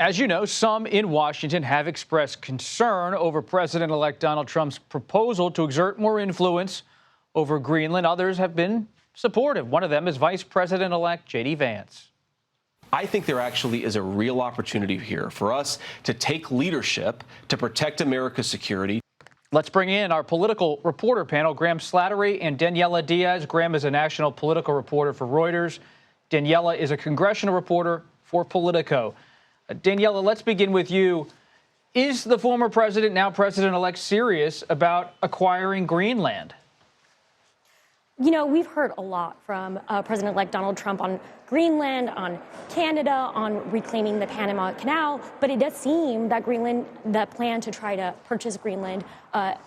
As you know, some in Washington have expressed concern over President-elect Donald Trump's proposal to exert more influence over Greenland. Others have been supportive. One of them is Vice President-elect JD Vance. I think there actually is a real opportunity here for us to take leadership to protect America's security. Let's bring in our political reporter panel, Graham Slattery and Daniella Diaz. Graham is a national political reporter for Reuters. Daniella is a congressional reporter for Politico. Daniella, let's begin with you. Is the former president, now president-elect, serious about acquiring Greenland? You know, we've heard a lot from President-elect Donald Trump on Greenland, on Canada, on reclaiming the Panama Canal, but it does seem that Greenland, the plan to try to purchase Greenland,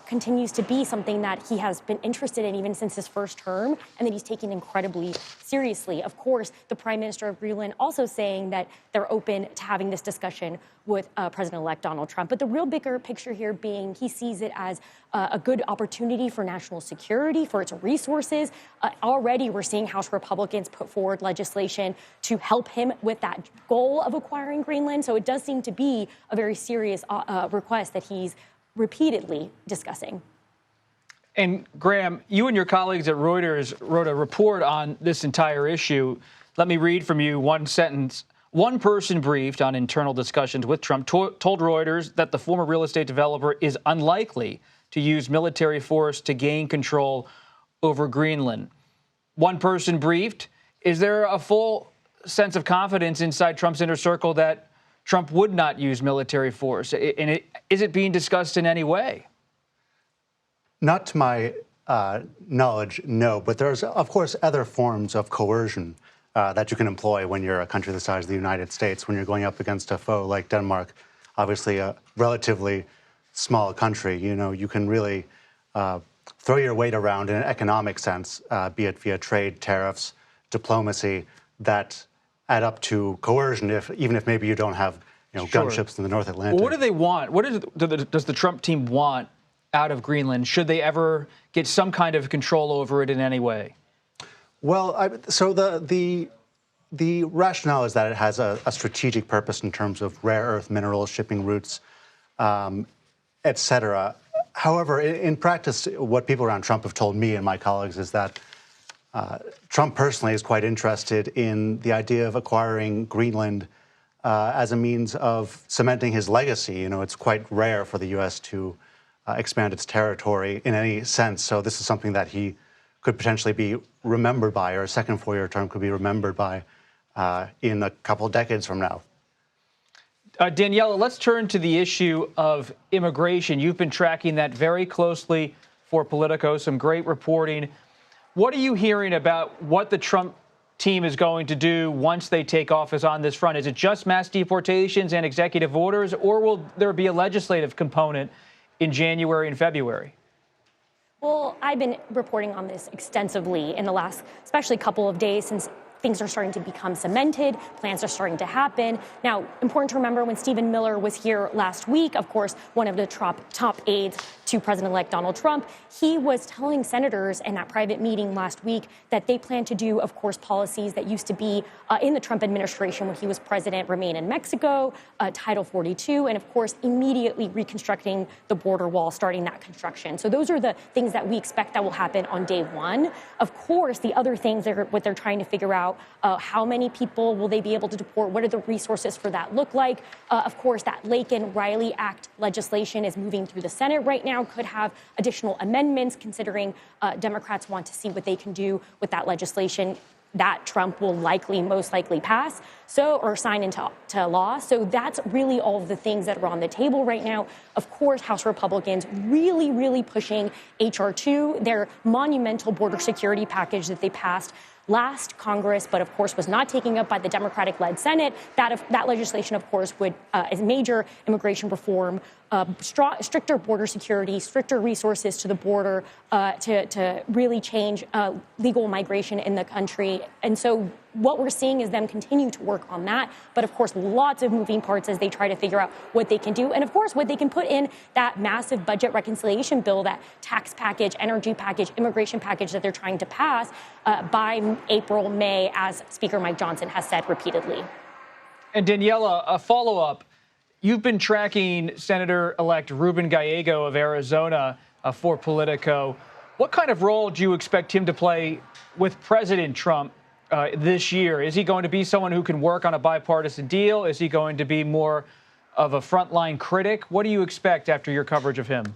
continues to be something that he has been interested in even since his first term, and that he's taken incredibly seriously. Of course, the Prime Minister of Greenland also saying that they're open to having this discussion with President-elect Donald Trump. But the real bigger picture here being he sees it as a good opportunity for national security, for its resources. Already we're seeing House Republicans put forward legislation to help him with that goal of acquiring Greenland. So it does seem to be a very serious request that he's repeatedly discussing. And Graham, you and your colleagues at Reuters wrote a report on this entire issue. Let me read from you one sentence. One person briefed on internal discussions with Trump told Reuters that the former real estate developer is unlikely to use military force to gain control over Greenland. One person briefed. Is there a full sense of confidence inside Trump's inner circle that Trump would not use military force? And is it being discussed in any way? Not to my knowledge, no. But there's, of course, other forms of coercion that you can employ when you're a country the size of the United States, when you're going up against a foe like Denmark, obviously a relatively small country. You know, you can really throw your weight around in an economic sense, be it via trade, tariffs, diplomacy, that add up to coercion, even if maybe you don't have gunships in the North Atlantic. Well, what do they want? What does the Trump team want out of Greenland? Should they ever get some kind of control over it in any way? Well, so the rationale is that it has a strategic purpose in terms of rare earth minerals, shipping routes, et cetera. However, in practice, what people around Trump have told me and my colleagues is that Trump personally is quite interested in the idea of acquiring Greenland as a means of cementing his legacy. You know, it's quite rare for the U.S. to expand its territory in any sense. So this is something that he could potentially be remembered by, or a second four-year term could be remembered by in a couple decades from now. Daniella, let's turn to the issue of immigration. You've been tracking that very closely for Politico, some great reporting. What are you hearing about what the Trump team is going to do once they take office on this front? Is it just mass deportations and executive orders, or will there be a legislative component in January and February? Well, I've been reporting on this extensively in the last, especially couple of days since things are starting to become cemented, plans are starting to happen. Now, important to remember when Stephen Miller was here last week, of course, one of the top aides to President-elect Donald Trump, he was telling senators in that private meeting last week that they plan to do, of course, policies that used to be in the Trump administration when he was president, remain in Mexico, Title 42, and of course, immediately reconstructing the border wall, starting that construction. So those are the things that we expect that will happen on day one. Of course, the other things are what they're trying to figure out, how many people will they be able to deport? What do the resources for that look like? Of course, that Laken-Riley Act legislation is moving through the Senate right now, could have additional amendments considering Democrats want to see what they can do with that legislation that Trump will most likely pass, or sign into law. So that's really all of the things that are on the table right now. Of course, House Republicans really pushing H.R. 2, their monumental border security package that they passed last Congress, but of course was not taken up by the Democratic-led Senate. That legislation, of course, would is major immigration reform, stricter border security, stricter resources to the border to really change legal migration in the country. And so what we're seeing is them continue to work on that. But of course, lots of moving parts as they try to figure out what they can do. And of course, what they can put in that massive budget reconciliation bill, that tax package, energy package, immigration package that they're trying to pass by April, May, as Speaker Mike Johnson has said repeatedly. And Daniella, a follow-up. You've been tracking Senator-elect Ruben Gallego of Arizona for Politico. What kind of role do you expect him to play with President Trump this year? Is he going to be someone who can work on a bipartisan deal? Is he going to be more of a frontline critic? What do you expect after your coverage of him?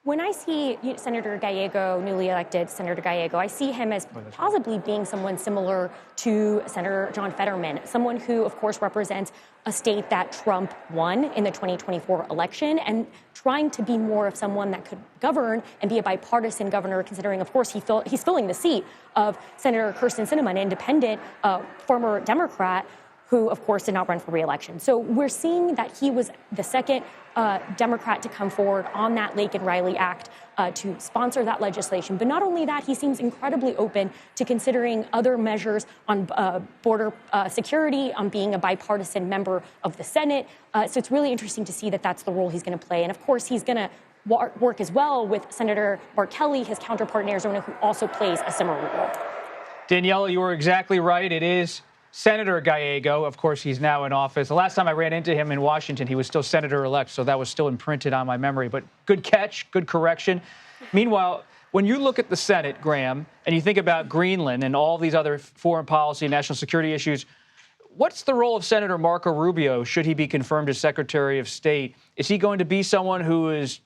When I see Senator Gallego, newly elected Senator Gallego, I see him as possibly being someone similar to Senator John Fetterman, someone who, of course, represents a state that Trump won in the 2024 election, and trying to be more of someone that could govern and be a bipartisan governor, considering, of course, he's filling the seat of Senator Kyrsten Sinema, an independent former Democrat, who, of course, did not run for re-election. So we're seeing that he was the second Democrat to come forward on that Lake and Riley Act to sponsor that legislation. But not only that, he seems incredibly open to considering other measures on border security, on being a bipartisan member of the Senate. So it's really interesting to see that that's the role he's going to play. And, of course, he's going to work as well with Senator Mark Kelly, his counterpart in Arizona, who also plays a similar role. Daniella, you were exactly right. It is Senator Gallego. Of course, he's now in office. The last time I ran into him in Washington, he was still senator-elect, so that was still imprinted on my memory. But good catch, good correction. Meanwhile, when you look at the Senate, Graham, and you think about Greenland and all these other foreign policy and national security issues, what's the role of Senator Marco Rubio should he be confirmed as Secretary of State? Is he going to be someone who is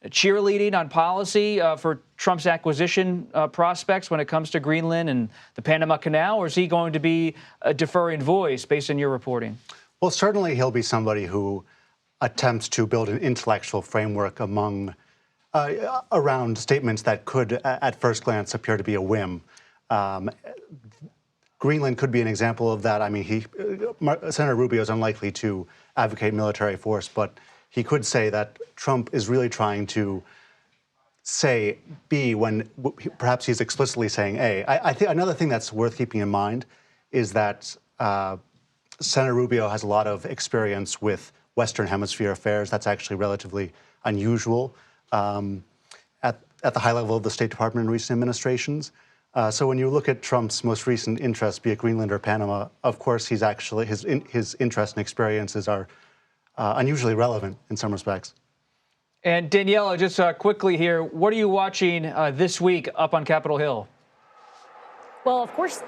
cheerleading on policy for Trump's acquisition prospects when it comes to Greenland and the Panama Canal, or is he going to be a deferring voice based on your reporting? Well, certainly he'll be somebody who attempts to build an intellectual framework around statements that could, at first glance, appear to be a whim. Greenland could be an example of that. I mean, Senator Rubio is unlikely to advocate military force, but he could say that Trump is really trying to say B when perhaps he's explicitly saying A. I think another thing that's worth keeping in mind is that Senator Rubio has a lot of experience with Western Hemisphere affairs. That's actually relatively unusual at the high level of the State Department in recent administrations. So when you look at Trump's most recent interests, be it Greenland or Panama, of course, his interests and experiences are unusually relevant in some respects. And Daniella, just quickly here, what are you watching this week up on Capitol Hill? Well, of course,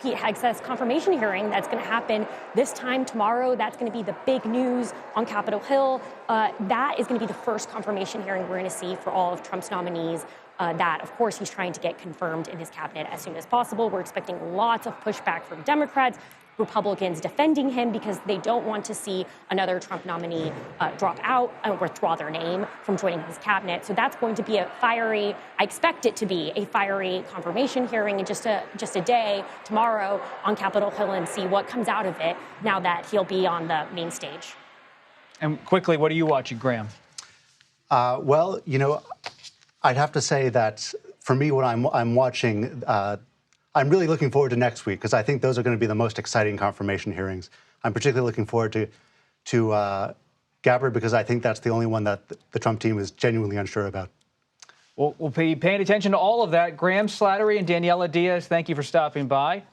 Pete Hegseth's confirmation hearing that's going to happen this time tomorrow. That's going to be the big news on Capitol Hill. That is going to be the first confirmation hearing we're going to see for all of Trump's nominees. That, of course, he's trying to get confirmed in his cabinet as soon as possible. We're expecting lots of pushback from Democrats, Republicans defending him because they don't want to see another Trump nominee drop out or withdraw their name from joining his cabinet. So that's going to be I expect it to be a fiery confirmation hearing in just a day tomorrow on Capitol Hill, and see what comes out of it now that he'll be on the main stage. And quickly, what are you watching, Graham? Well, I'd have to say that for me, what I'm watching, I'm really looking forward to next week because I think those are going to be the most exciting confirmation hearings. I'm particularly looking forward to Gabbard because I think that's the only one that the Trump team is genuinely unsure about. Well, we'll be paying attention to all of that. Graham, Slattery, and Daniella Diaz, thank you for stopping by.